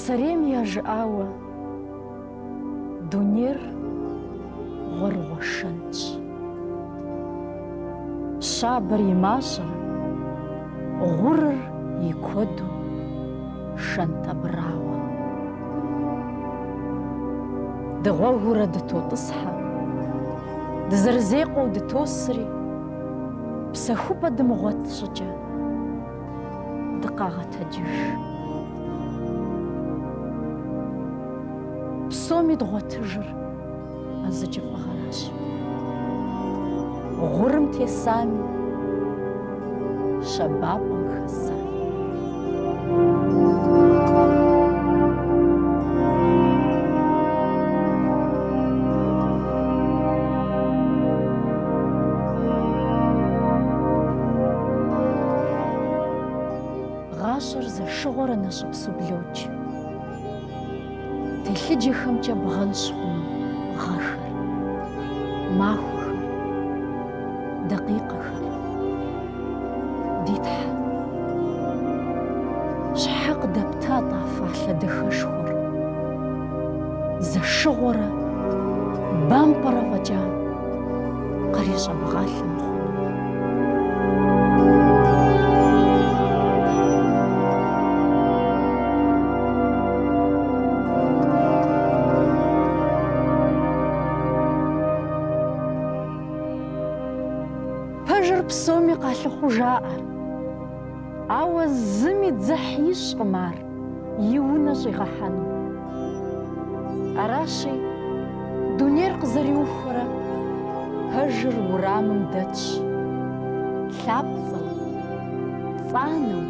Пасарем яжыӏауэ дунейр гъуэрыгъуэшэнщ. Щабэр и мащӏэр, гъурыр и куэду шэнтӏэбырауэ. Дыгъуэгурэ дытотӏысхьэ, дызэрызекъуэу дытосри, псэхупӏэ дымыгъуэт щӏыкӏэ дыкъагъэтэджыж. Псоми дгъуэтыжыр ӏэзыкӏыфӏыгъэращ. Гъурым тесами, щэбапӏэм хэсами. Гъащӏэр зэшыгъуэрэ нэщӏыпсу блокӏ. Телъыджэхэмкӏэ бгъэнщ хъуну гъэхэр, махуэхэр, дакъикъэхэр. Ди Тхьэ, щхьэ къыдэпта тӏафэ лъэдэхэшхуэр? Зэшыгъуэрэ, бампӏэрэ фӏэкӏа кърищӏэбгъалъэ мыхъуну. Пэжыр псоми къалъыхъуу жаӏэ, ауэ зыми дзыхь ищӏкъым ар и унэ щӏигъэхьэну. Аращи, дунейр къызэриухуэрэ, пэжыр уэрамым дэтщ, лъапцӏэу, цӏанэу,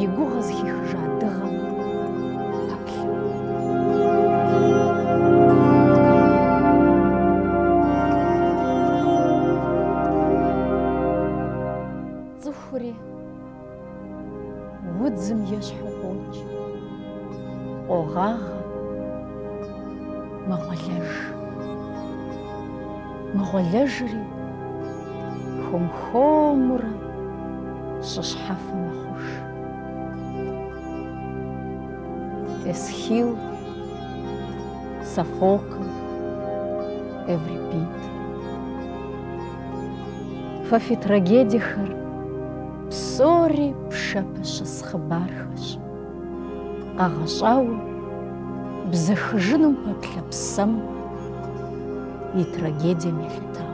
и гугъэ зыхихыжа дыгъэм пэплъэу. Цӏыхури удзым ещхьу къокӏ, къогъагъэ, мэгъуэлэж. Мэгъуэлэжри хуэм-хуэмурэ щӏыщхьэфэ мэхъуж. Эсхил, Софокл, Эврипид. Фэфи трагедиехэр псори пшэпэщыс хъыбархэщ. Къагъэщӏауэ бзэхыжыным пэплъэ псэм и трагедием елъытауэ.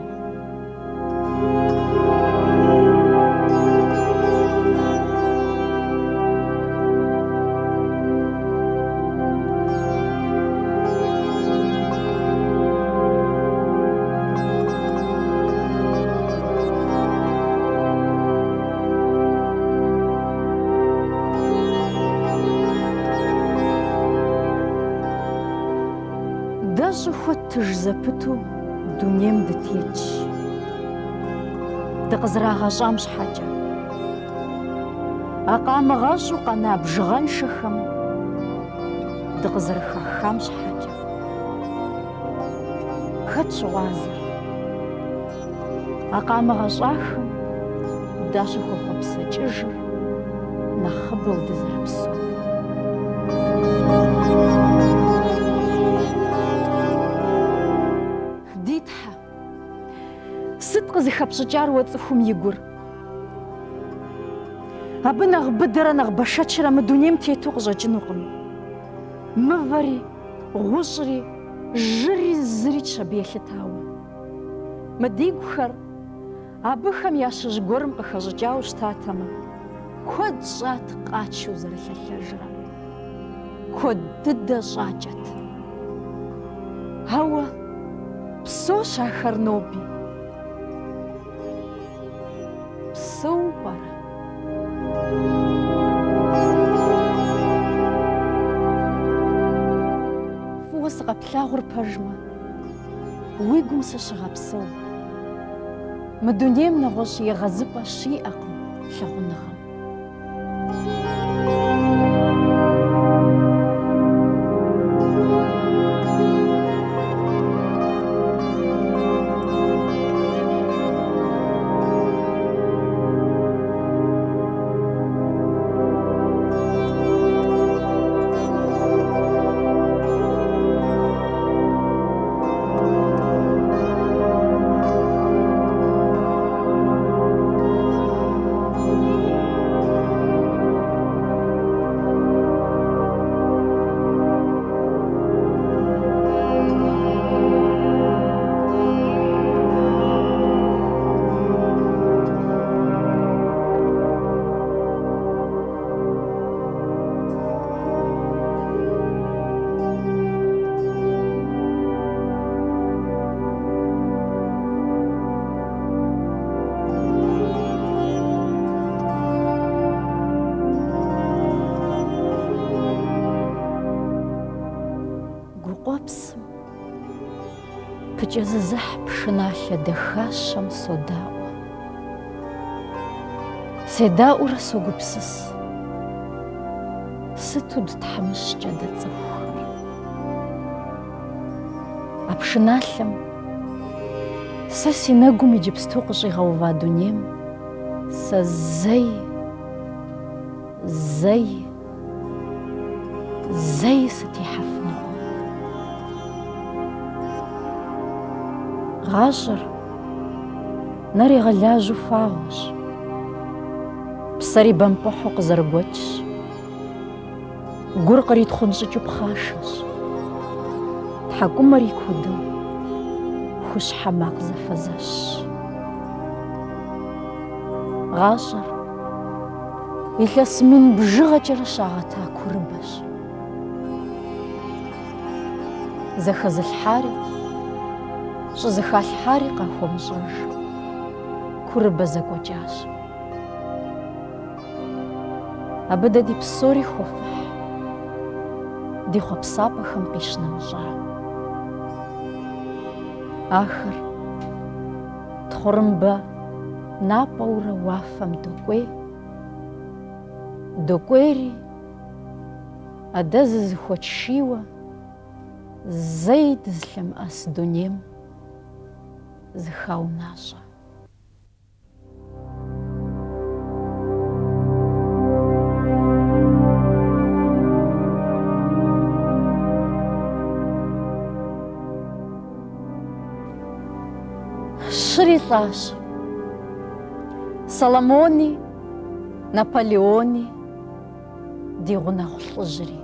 Дэ щӏыхуэтыж зэпыту дунейм дытетщ, дыкъызэрагъэщӏам щхьэкӏэ. А къамыгъэщӏу къэна бжыгъэншэхэм дыкъызэрыхахам щхьэкӏэ. Хэт щыгъуазэр? А къамыгъэщӏахэм дащыхуэхъуэпсэкӏыжыр нэхъыбэу дызэрыпсэу. Ди Тхьэ, сыт къызыхэпщӏыкӏар уэ цӏыхум и гур? Абы нэхъ быдэрэ нэхъ бэшэчрэ мы дунейм тету къыщӏэкӏынукъым. Мывэри, гъущӏри, жыри зыри щабы елъытауэ. Мыдигухэр абыхэм ящыщ гуэрым къыхэщӏыкӏауэ щытатэмэ, куэд щӏат къачэу зэрылъэлъэжрэ. Куэд дыдэ щӏакӏэт. Ауэ псощ ахэр ноби. Псэу пӏэрэ? Фӏыуэ сыкъэплъагъур пэжмэ, уи гум сыщыгъэпсэу. Мы дунейм нэгъуэщӏ егъэзыпӏэ щиӏэкъым лъагъуныгъэм. Сыкӏэзызыхь пшыналъэ дахащэм содаӏуэ. Седаӏуэрэ согупсыс. Сыту дытхьэмыщкӏэ дэ цӏыхухэр. А пшыналъэм сэ си нэгум иджыпсту къыщӏигъэува дунейм сэ зэи сытехьэфынукъым. Гъащӏэр нэр егъэлажьэу фагъуэщ, псэри бэмпӏыхьу къызэрыгуэкӏщ, гур къритхъунщӏыкӏыу пхъашэщ, тхьэкӏумэр и куэдэу хущхьэ макъ зэфэзэщ. Гъащӏэр илъэс мин бжыгъэкӏэрэ щагъэта курыбэщ. Зэхэзылъхьари щӏызэхалъхьари къахуэмыщӏэж. Курыбэ зэкӏуэкӏащ. Абы дэ ди псори хуэфыхь, ди хъуэпсапӏэхэм къищынэмыщӏа. Ахэр тхъурымбэ напӏэурэ уафэм докӏуейри адэ зызыхуэчшийуэ зэи дызлъэмыӏэс дунейм зыхаунащӏэ. Щыр илӏащ. Соломони, Наполеони ди гъунэгъу лӏыжьри.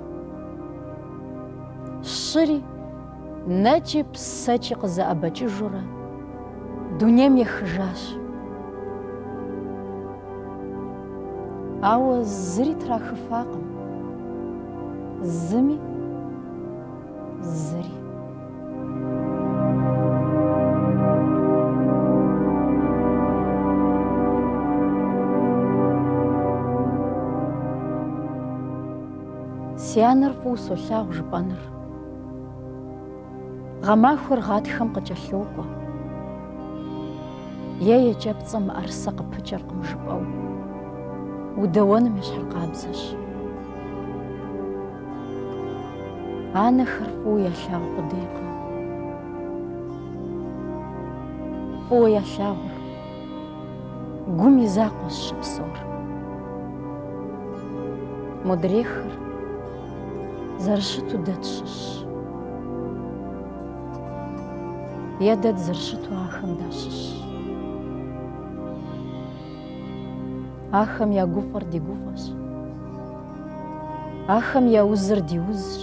Щыри нэкӏи псэкӏи къызэӏэбэкӏыжурэ дунейм ехыжащ. Ауэ зыри трахыфакъым. Зыми зыри. Си анэр фӏыуэ солъагъу жыпӏэныр. Гъэмахуэр гъатхэм къыкӏэлъокӏуэ. Еджэпцӏэ мыӏэрысэ къыпыкӏэркъым жыпӏэу. Удэуэным ещхьыркъабзэщ. Анэхэр фӏыуэ ялъагъу къудейкъым. Фӏыуэ ялъагъур гум и закъуэщ щыпсэур. Модрейхэр зэрыщыту дэ тщыщ. Е дэ зэрыщыту ахэм дащыщ. Ахэм я гуфӏэр ди гуфӏэщ. Ахэм я узыр ди узщ.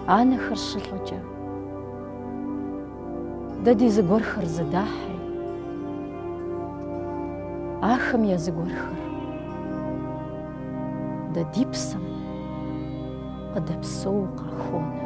Анэхэр щылӏэкӏэ дэ ди зыгуэрхэр зыдахьри. Ахэм я зыгуэрхэр дэ ди псэм къыдэпсэууэ къахуонэр.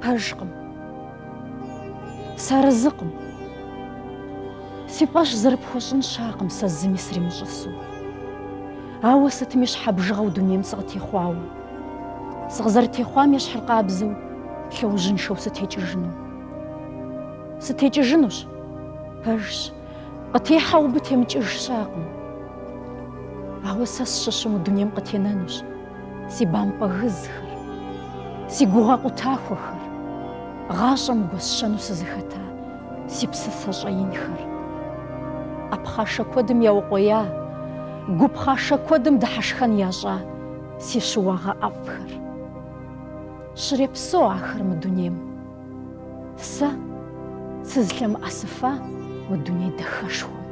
Пэжкъым, сарызыкъым, си фӏэщ зэрыпхуэщӏын щакъым сэ зыми сримыщӏысу. Ауэ сытми щхьэ бжыгъэу дунейм сыкъытехъуауэ. Сыкъызэрытехъуам ещхьыркъабзэу лъэужьыншэу сытекӏыжыну. Сытекӏыжынущ, пэжщ, къытехьэу убы темыкӏыж щакъым. Ауэ сэ сщыщым дунейм къытенэнущ си бампӏэ гызхэр, си гугъэ къутахуэхэр, гъащӏэм угуэсщэну сызыхэта си псысэ щӏэинхэр. Ӏэпхъашэ куэдым яукъуея, гу пхъашэ куэдым дыхьэшхэн ящӏа си щыуагъэ ӏэфӏхэр. Щырепсэу ахэр мы дунейм. Сэ сызлъэмыӏэсыфа уэ дуней дахэшхуэ.